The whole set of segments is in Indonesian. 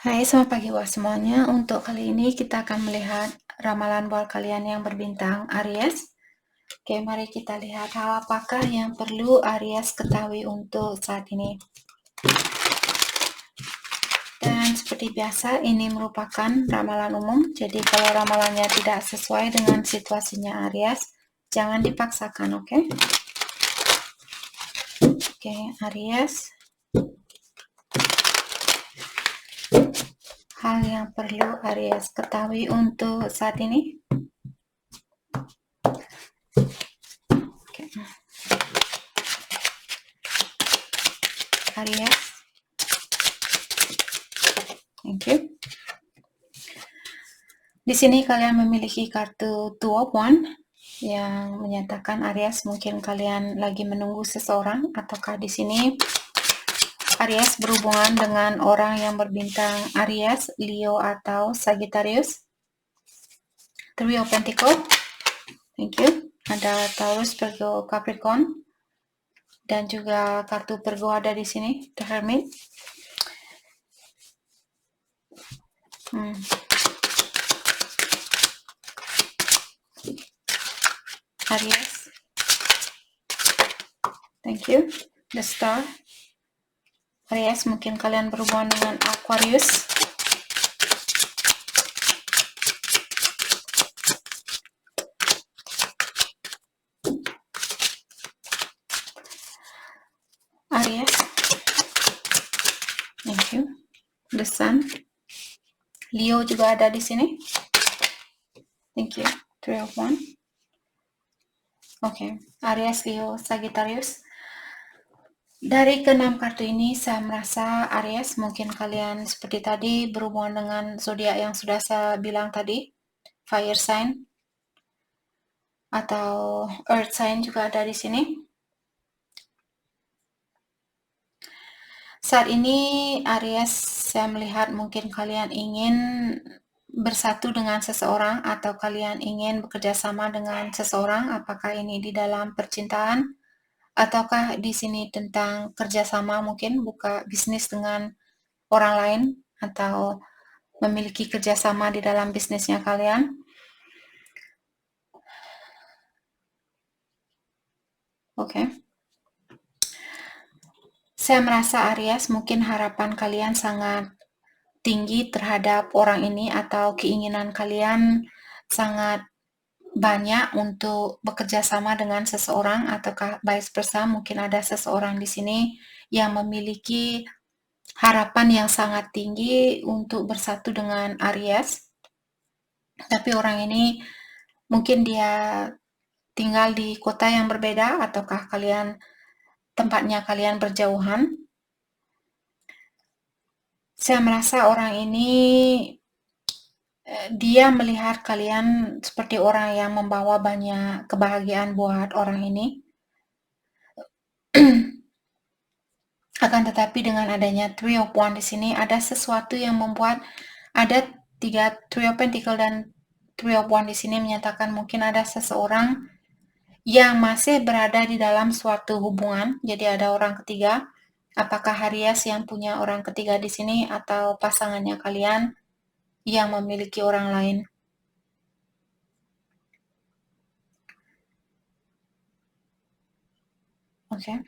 Hai, selamat pagi buat semuanya. Untuk kali ini kita akan melihat ramalan buat kalian yang berbintang Aries. Oke, mari kita lihat hal apakah yang perlu Aries ketahui untuk saat ini. Dan seperti biasa, ini merupakan ramalan umum. Jadi kalau ramalannya tidak sesuai dengan situasinya Aries, jangan dipaksakan, oke? Oke, Aries. Hal yang perlu Aries ketahui untuk saat ini. Oke. Aries. Thank you. Di sini kalian memiliki kartu Two of Wands yang menyatakan Aries mungkin kalian lagi menunggu seseorang, ataukah di sini Aries berhubungan dengan orang yang berbintang Aries, Leo atau Sagittarius. Three of Pentacles. Thank you. Ada Taurus, Virgo, Capricorn. Dan juga kartu Virgo ada di sini, The Hermit. Aries. Thank you. The Star. Aries mungkin kalian berhubungan dengan Aquarius. Aries. Thank you. The Sun. Leo juga ada di sini. Thank you. Three of Wands. Oke, Aries, Leo, Sagittarius. Dari keenam kartu ini, saya merasa Aries mungkin kalian seperti tadi berhubungan dengan zodiak yang sudah saya bilang tadi, fire sign atau earth sign juga ada di sini. Saat ini Aries, saya melihat mungkin kalian ingin bersatu dengan seseorang atau kalian ingin bekerja sama dengan seseorang, apakah ini di dalam percintaan ataukah di sini tentang kerjasama, mungkin buka bisnis dengan orang lain atau memiliki kerjasama di dalam bisnisnya kalian. Oke. Saya merasa Aries mungkin harapan kalian sangat tinggi terhadap orang ini atau keinginan kalian sangat banyak untuk bekerja sama dengan seseorang, ataukah vice versa, mungkin ada seseorang di sini yang memiliki harapan yang sangat tinggi untuk bersatu dengan Aries. Tapi orang ini mungkin dia tinggal di kota yang berbeda, ataukah tempatnya kalian berjauhan. Saya merasa orang ini dia melihat kalian seperti orang yang membawa banyak kebahagiaan buat orang ini. Akan tetapi dengan adanya Three of Wands di sini, ada sesuatu yang membuat ada Three of Pentacles dan Three of Wands di sini menyatakan mungkin ada seseorang yang masih berada di dalam suatu hubungan. Jadi ada orang ketiga. Apakah Aries yang punya orang ketiga di sini atau pasangannya kalian yang memiliki orang lain? Oke.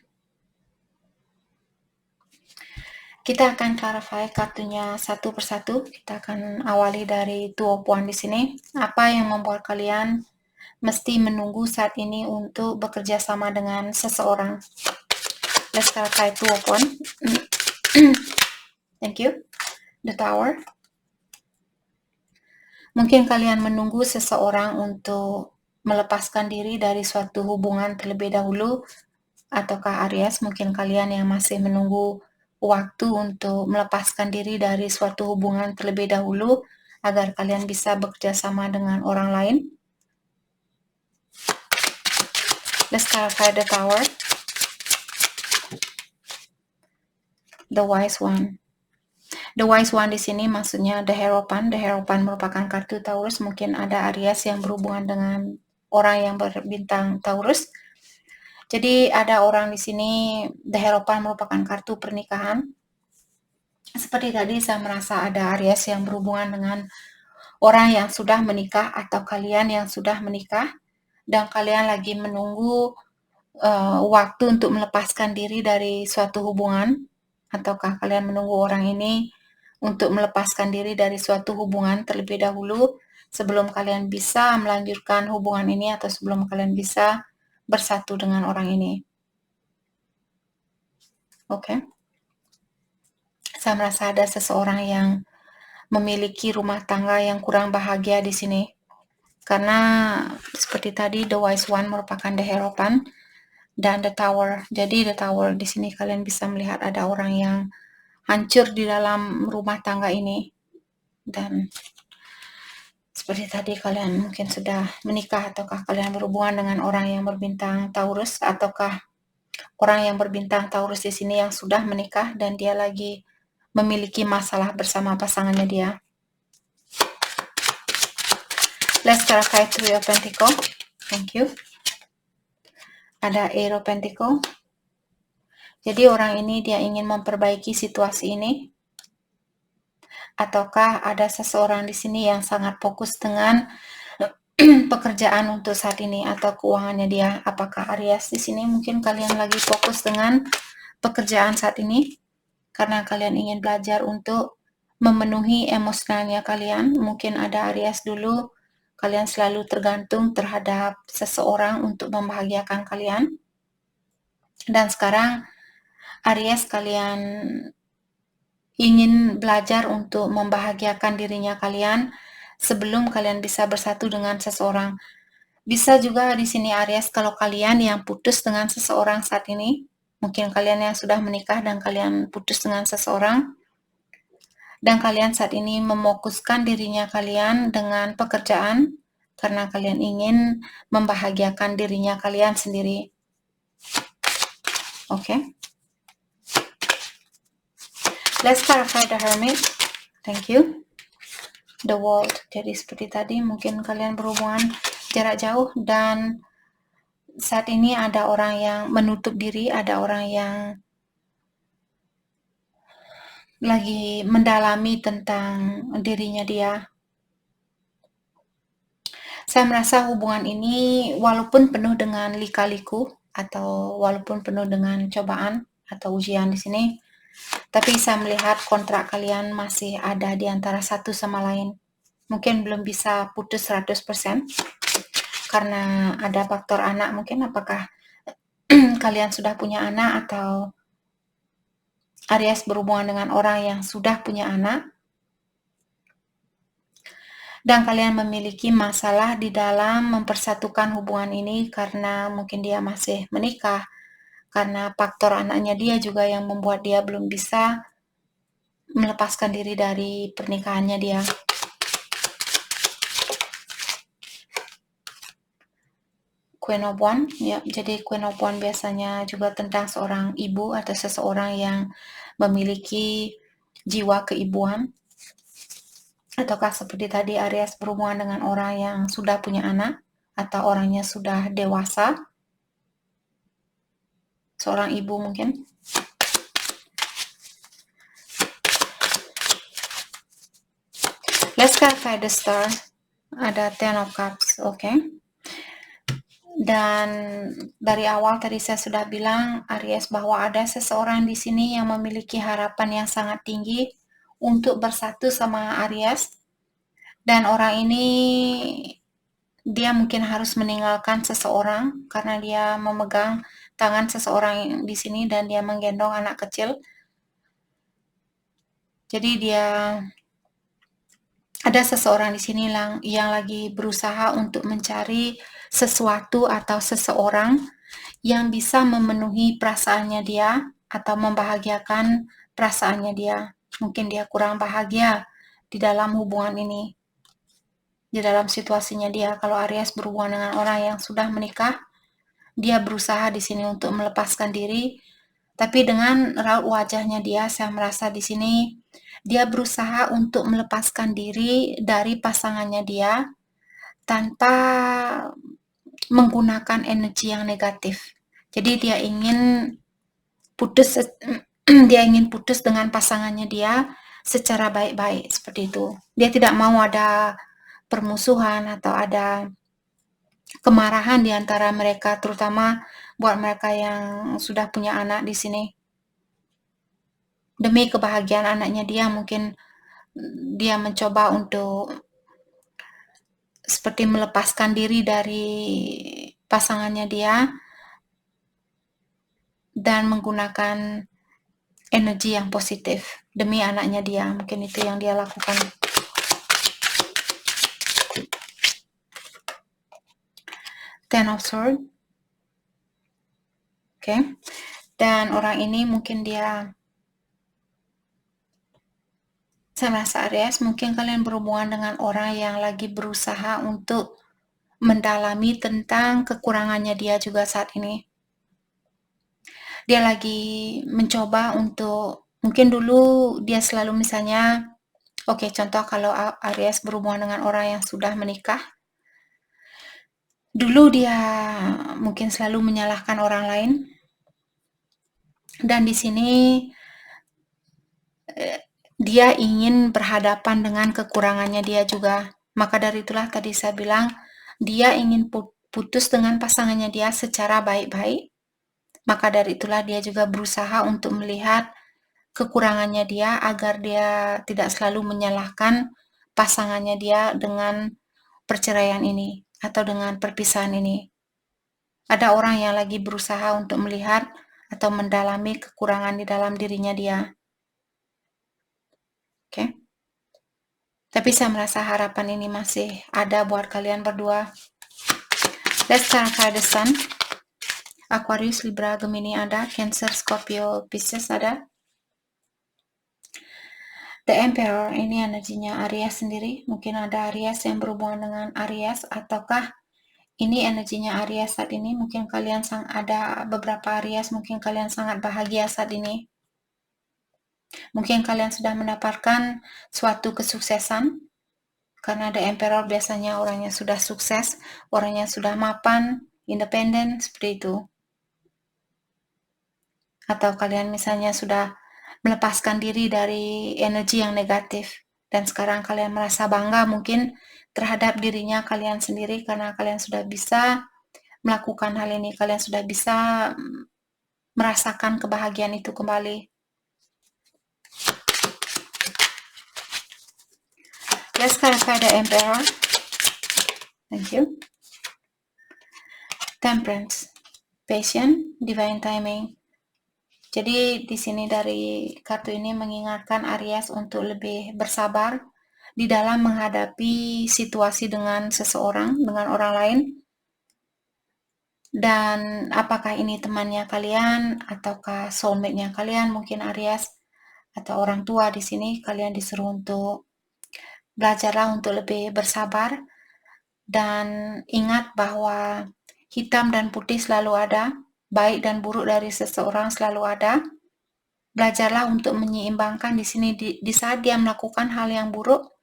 Kita akan clarify kartunya satu persatu. Kita akan awali dari Two of Wands di sini. Apa yang membuat kalian mesti menunggu saat ini untuk bekerja sama dengan seseorang? Let's clarify Two of Wands. Thank you. The Tower. Mungkin kalian menunggu seseorang untuk melepaskan diri dari suatu hubungan terlebih dahulu, ataukah Aries mungkin kalian yang masih menunggu waktu untuk melepaskan diri dari suatu hubungan terlebih dahulu agar kalian bisa bekerja sama dengan orang lain. Let's clarify the Tower. The Wise One. The Wise One di sini maksudnya The Hierophant. The Hierophant merupakan kartu Taurus. Mungkin ada Aries yang berhubungan dengan orang yang berbintang Taurus. Jadi ada orang di sini, The Hierophant merupakan kartu pernikahan. Seperti tadi saya merasa ada Aries yang berhubungan dengan orang yang sudah menikah atau kalian yang sudah menikah dan kalian lagi menunggu waktu untuk melepaskan diri dari suatu hubungan, ataukah kalian menunggu orang ini untuk melepaskan diri dari suatu hubungan terlebih dahulu sebelum kalian bisa melanjutkan hubungan ini atau sebelum kalian bisa bersatu dengan orang ini. Oke. Saya merasa ada seseorang yang memiliki rumah tangga yang kurang bahagia di sini. Karena seperti tadi The Wise One merupakan the Hierophant dan the Tower. Jadi the Tower di sini kalian bisa melihat ada orang yang hancur di dalam rumah tangga ini. Dan seperti tadi kalian mungkin sudah menikah ataukah kalian berhubungan dengan orang yang berbintang Taurus ataukah orang yang berbintang Taurus di sini yang sudah menikah dan dia lagi memiliki masalah bersama pasangannya dia. Let's clarify Three of Pentacles. Thank you. Ada Eight of Pentacles. Jadi orang ini dia ingin memperbaiki situasi ini. Ataukah ada seseorang di sini yang sangat fokus dengan pekerjaan untuk saat ini atau keuangannya dia? Apakah Aries di sini mungkin kalian lagi fokus dengan pekerjaan saat ini? Karena kalian ingin belajar untuk memenuhi emosionalnya kalian. Mungkin ada Aries dulu, kalian selalu tergantung terhadap seseorang untuk membahagiakan kalian. Dan sekarang Aries kalian ingin belajar untuk membahagiakan dirinya kalian sebelum kalian bisa bersatu dengan seseorang. Bisa juga di sini Aries kalau kalian yang putus dengan seseorang saat ini, mungkin kalian yang sudah menikah dan kalian putus dengan seseorang, dan kalian saat ini memokuskan dirinya kalian dengan pekerjaan karena kalian ingin membahagiakan dirinya kalian sendiri. Oke. Let's clarify the Hermit. Thank you. The World. Jadi seperti tadi mungkin kalian berhubungan jarak jauh dan saat ini ada orang yang menutup diri, ada orang yang lagi mendalami tentang dirinya dia. Saya merasa hubungan ini walaupun penuh dengan lika-liku atau walaupun penuh dengan cobaan atau ujian di sini, tapi saya melihat kontrak kalian masih ada di antara satu sama lain. Mungkin belum bisa putus 100% karena ada faktor anak mungkin, apakah kalian sudah punya anak atau Aries berhubungan dengan orang yang sudah punya anak dan kalian memiliki masalah di dalam mempersatukan hubungan ini karena mungkin dia masih menikah, karena faktor anaknya dia juga yang membuat dia belum bisa melepaskan diri dari pernikahannya dia. Queen of Wands, ya, jadi Queen of Wands biasanya juga tentang seorang ibu atau seseorang yang memiliki jiwa keibuan. Ataukah seperti tadi Aries berhubungan dengan orang yang sudah punya anak atau orangnya sudah dewasa, seorang ibu mungkin. Let's clarify the star. Ada Ten of Cups, oke. Dan dari awal tadi saya sudah bilang Aries bahwa ada seseorang di sini yang memiliki harapan yang sangat tinggi untuk bersatu sama Aries. Dan orang ini dia mungkin harus meninggalkan seseorang karena dia memegang tangan seseorang di sini dan dia menggendong anak kecil. Jadi dia ada seseorang di sini yang lagi berusaha untuk mencari sesuatu atau seseorang yang bisa memenuhi perasaannya dia atau membahagiakan perasaannya dia. Mungkin dia kurang bahagia di dalam hubungan ini, di dalam situasinya dia. Kalau Aries berhubungan dengan orang yang sudah menikah, dia berusaha di sini untuk melepaskan diri, tapi dengan raut wajahnya dia, saya merasa di sini dia berusaha untuk melepaskan diri dari pasangannya dia tanpa menggunakan energi yang negatif. Jadi dia ingin putus dia ingin putus dengan pasangannya dia secara baik-baik, seperti itu. Dia tidak mau ada permusuhan atau ada kemarahan di antara mereka, terutama buat mereka yang sudah punya anak di sini. Demi kebahagiaan anaknya dia, mungkin dia mencoba untuk seperti melepaskan diri dari pasangannya dia dan menggunakan energi yang positif demi anaknya dia. Mungkin itu yang dia lakukan. Ten of Swords. Oke. Dan orang ini mungkin dia, saya merasa Aries, mungkin kalian berhubungan dengan orang yang lagi berusaha untuk mendalami tentang kekurangannya dia juga saat ini. Dia lagi mencoba untuk, mungkin dulu dia selalu misalnya, oke, contoh kalau Aries berhubungan dengan orang yang sudah menikah, dulu dia mungkin selalu menyalahkan orang lain, dan di sini dia ingin berhadapan dengan kekurangannya dia juga. Maka dari itulah tadi saya bilang, dia ingin putus dengan pasangannya dia secara baik-baik. Maka dari itulah dia juga berusaha untuk melihat kekurangannya dia agar dia tidak selalu menyalahkan pasangannya dia dengan perceraian ini atau dengan perpisahan ini. Ada orang yang lagi berusaha untuk melihat atau mendalami kekurangan di dalam dirinya dia. Oke. Tapi saya merasa harapan ini masih ada buat kalian berdua. Let's clarify the Sun. Aquarius, Libra, Gemini ada, Cancer, Scorpio, Pisces ada. The Emperor ini energinya Aries sendiri. Mungkin ada Aries yang berhubungan dengan Aries, ataukah ini energinya Aries saat ini. Mungkin kalian ada beberapa Aries, mungkin kalian sangat bahagia saat ini. Mungkin kalian sudah mendapatkan suatu kesuksesan, karena The Emperor biasanya orangnya sudah sukses, orangnya sudah mapan, independen, seperti itu. Atau kalian misalnya sudah melepaskan diri dari energi yang negatif, dan sekarang kalian merasa bangga mungkin terhadap dirinya kalian sendiri karena kalian sudah bisa melakukan hal ini, kalian sudah bisa merasakan kebahagiaan itu kembali. Let's clarify the Emperor. Thank you. Temperance, Patience, Divine Timing. Jadi di sini dari kartu ini mengingatkan Aries untuk lebih bersabar di dalam menghadapi situasi dengan seseorang, dengan orang lain. Dan apakah ini temannya kalian ataukah soulmate-nya kalian, mungkin Aries, atau orang tua di sini, kalian disuruh untuk belajarlah untuk lebih bersabar dan ingat bahwa hitam dan putih selalu ada, baik dan buruk dari seseorang selalu ada. Belajarlah untuk menyeimbangkan di sini di saat dia melakukan hal yang buruk,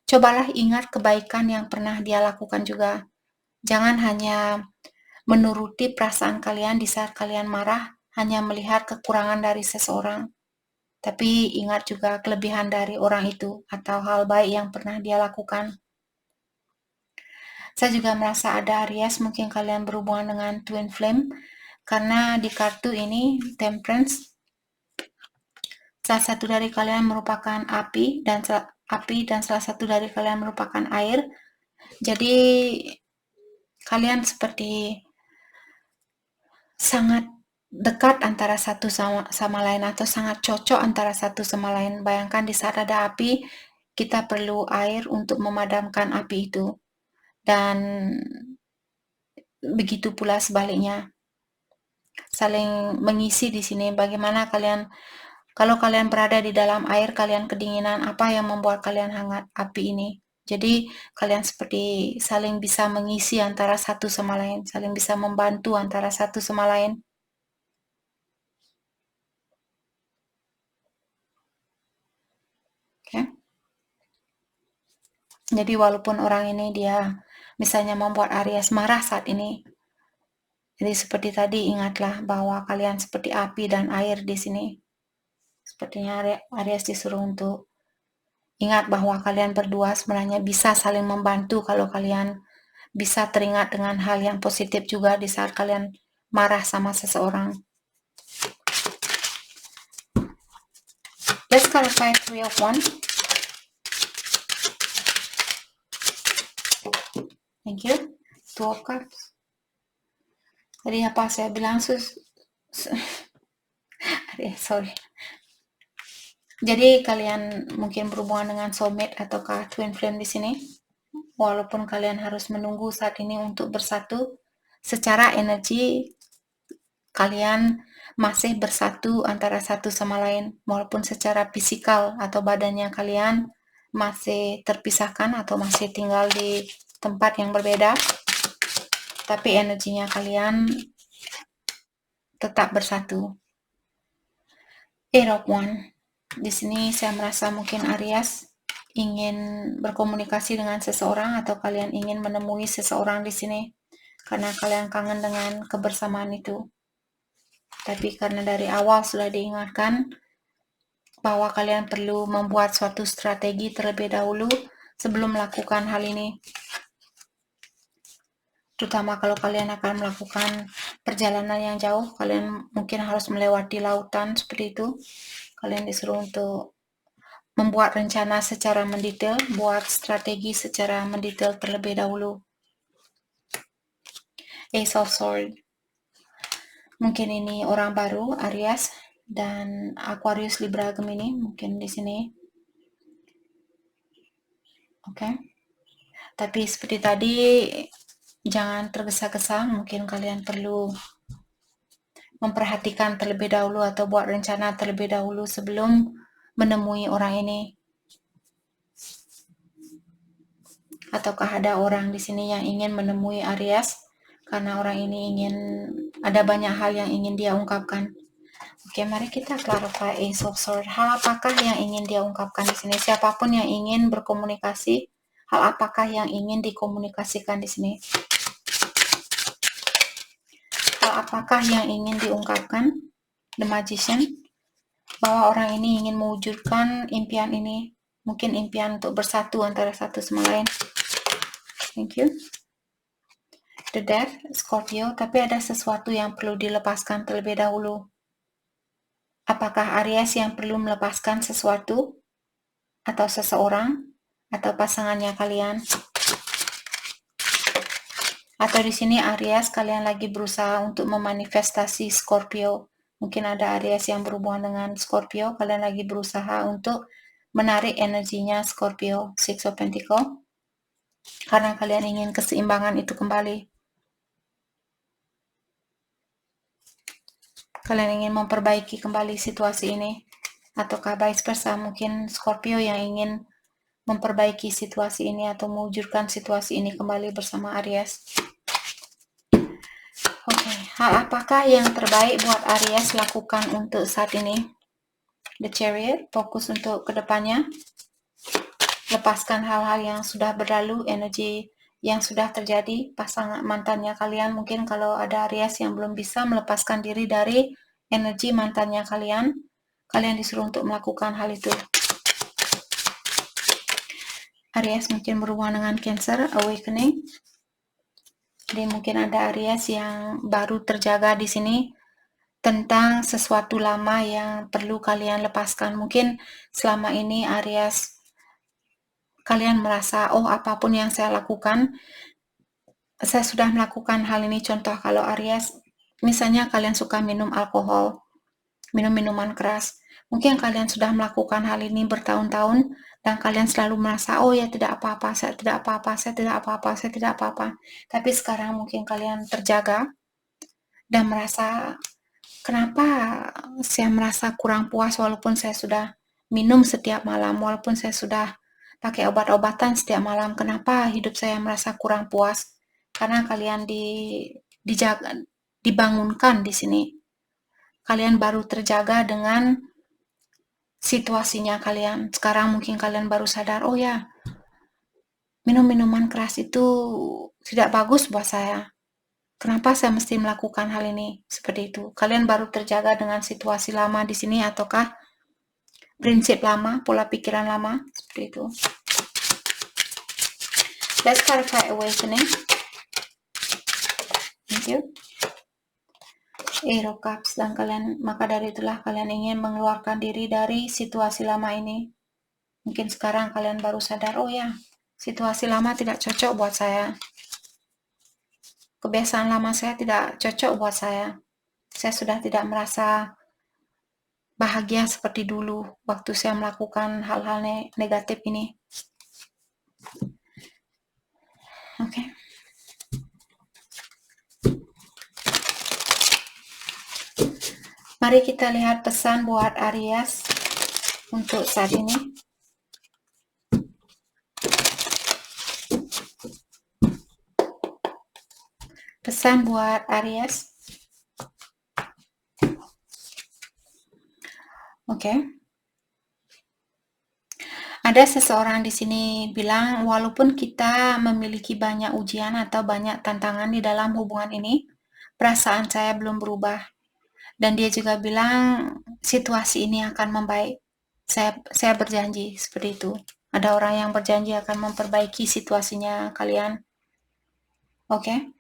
cobalah ingat kebaikan yang pernah dia lakukan juga. Jangan hanya menuruti perasaan kalian di saat kalian marah, hanya melihat kekurangan dari seseorang. Tapi ingat juga kelebihan dari orang itu atau hal baik yang pernah dia lakukan. Saya juga merasa ada Aries, mungkin kalian berhubungan dengan Twin Flame, karena di kartu ini Temperance, salah satu dari kalian merupakan api dan salah satu dari kalian merupakan air. Jadi kalian seperti sangat dekat antara satu sama lain atau sangat cocok antara satu sama lain. Bayangkan di saat ada api, kita perlu air untuk memadamkan api itu. Dan begitu pula sebaliknya. Saling mengisi di sini. Bagaimana kalian, kalau kalian berada di dalam air, kalian kedinginan, apa yang membuat kalian hangat? Api ini. Jadi kalian seperti saling bisa mengisi antara satu sama lain, saling bisa membantu antara satu sama lain. Oke. Jadi walaupun orang ini dia misalnya membuat Aries marah saat ini, jadi seperti tadi ingatlah bahwa kalian seperti api dan air di sini. Sepertinya Aries disuruh untuk ingat bahwa kalian berdua sebenarnya bisa saling membantu kalau kalian bisa teringat dengan hal yang positif juga di saat kalian marah sama seseorang. Let's clarify 3 of Wands. Thank you. 2 of Cups. Tadi apa saya bilang sorry. Jadi kalian mungkin berhubungan dengan soulmate ataukah twin flame di sini. Walaupun kalian harus menunggu saat ini untuk bersatu, secara energi kalian masih bersatu antara satu sama lain, walaupun secara fisikal atau badannya kalian masih terpisahkan atau masih tinggal di tempat yang berbeda, tapi energinya kalian tetap bersatu. Eight of Wands. Di sini saya merasa mungkin Aries ingin berkomunikasi dengan seseorang atau kalian ingin menemui seseorang di sini karena kalian kangen dengan kebersamaan itu. Tapi karena dari awal sudah diingatkan bahwa kalian perlu membuat suatu strategi terlebih dahulu sebelum melakukan hal ini. Terutama kalau kalian akan melakukan perjalanan yang jauh, kalian mungkin harus melewati lautan seperti itu. Kalian disuruh untuk membuat rencana secara mendetail, buat strategi secara mendetail terlebih dahulu. Ace of Swords. Mungkin ini orang baru, Aries dan Aquarius, Libra, Gemini, mungkin di sini. Oke. Tapi seperti tadi, jangan tergesa-gesa, mungkin kalian perlu memperhatikan terlebih dahulu atau buat rencana terlebih dahulu sebelum menemui orang ini. Ataukah ada orang di sini yang ingin menemui Aries karena orang ini ingin, ada banyak hal yang ingin dia ungkapkan. Oke, mari kita clarify Ace of Swords. Hal apakah yang ingin dia ungkapkan di sini? Siapapun yang ingin berkomunikasi, hal apakah yang ingin dikomunikasikan di sini? Hal apakah yang ingin diungkapkan? The Magician. Bahwa orang ini ingin mewujudkan impian ini. Mungkin impian untuk bersatu antara satu sama lain. Thank you. The Death, Scorpio. Tapi ada sesuatu yang perlu dilepaskan terlebih dahulu. Apakah Aries yang perlu melepaskan sesuatu? Atau seseorang? Atau pasangannya kalian? Atau di sini Aries kalian lagi berusaha untuk memanifestasi Scorpio. Mungkin ada Aries yang berhubungan dengan Scorpio, kalian lagi berusaha untuk menarik energinya Scorpio, Six of Pentacles. Karena kalian ingin keseimbangan itu kembali. Kalian ingin memperbaiki kembali situasi ini. Ataukah vice versa, mungkin Scorpio yang ingin memperbaiki situasi ini atau mewujudkan situasi ini kembali bersama Aries. Oke, hal apakah yang terbaik buat Aries lakukan untuk saat ini? The Chariot, fokus untuk kedepannya. Lepaskan hal-hal yang sudah berlalu, energi yang sudah terjadi, pasangan mantannya kalian. Mungkin kalau ada Aries yang belum bisa melepaskan diri dari energi mantannya kalian, kalian disuruh untuk melakukan hal itu. Aries mungkin berhubungan dengan Cancer, Awakening. Jadi mungkin ada Aries yang baru terjaga di sini tentang sesuatu lama yang perlu kalian lepaskan. Mungkin selama ini Aries kalian merasa, oh apapun yang saya lakukan, saya sudah melakukan hal ini. Contoh kalau Aries, misalnya kalian suka minum alkohol, minum minuman keras. Mungkin kalian sudah melakukan hal ini bertahun-tahun dan kalian selalu merasa, oh ya tidak apa-apa, saya tidak apa-apa, saya tidak apa-apa, saya tidak apa-apa. Tapi sekarang mungkin kalian terjaga dan merasa, kenapa saya merasa kurang puas walaupun saya sudah minum setiap malam, walaupun saya sudah pakai obat-obatan setiap malam, kenapa hidup saya merasa kurang puas? Karena kalian dibangunkan di sini. Kalian baru terjaga dengan situasinya kalian. Sekarang mungkin kalian baru sadar, oh ya, minum minuman keras itu tidak bagus buat saya. Kenapa saya mesti melakukan hal ini? Seperti itu. Kalian baru terjaga dengan situasi lama di sini ataukah prinsip lama, pola pikiran lama, seperti itu. Let's clarify awakening. Thank you. Eight of Cups, dan kalian, maka dari itulah kalian ingin mengeluarkan diri dari situasi lama ini. Mungkin sekarang kalian baru sadar, oh ya, situasi lama tidak cocok buat saya. Kebiasaan lama saya tidak cocok buat saya. Saya sudah tidak merasa bahagia seperti dulu waktu saya melakukan hal-hal negatif ini. Oke. Mari kita lihat pesan buat Aries untuk saat ini. Pesan buat Aries. Oke. Ada seseorang di sini bilang, walaupun kita memiliki banyak ujian atau banyak tantangan di dalam hubungan ini, perasaan saya belum berubah. Dan dia juga bilang, situasi ini akan membaik. Saya berjanji seperti itu. Ada orang yang berjanji akan memperbaiki situasinya kalian. Oke?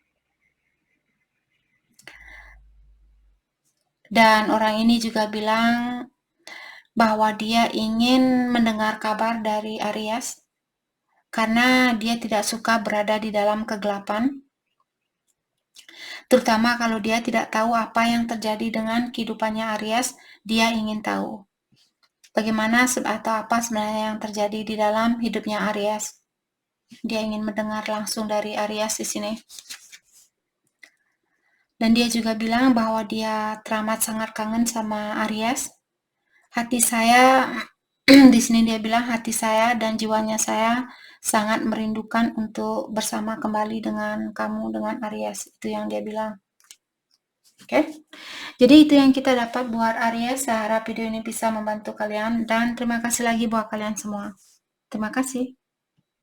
Dan orang ini juga bilang bahwa dia ingin mendengar kabar dari Aries karena dia tidak suka berada di dalam kegelapan, terutama kalau dia tidak tahu apa yang terjadi dengan kehidupannya Aries. Dia ingin tahu bagaimana atau apa sebenarnya yang terjadi di dalam hidupnya Aries. Dia ingin mendengar langsung dari Aries di sini. Dan dia juga bilang bahwa dia teramat sangat kangen sama Aries. Hati saya, di sini dia bilang hati saya dan jiwanya saya sangat merindukan untuk bersama kembali dengan kamu, dengan Aries. Itu yang dia bilang. Oke. Jadi itu yang kita dapat buat Aries. Saya harap video ini bisa membantu kalian. Dan terima kasih lagi buat kalian semua. Terima kasih.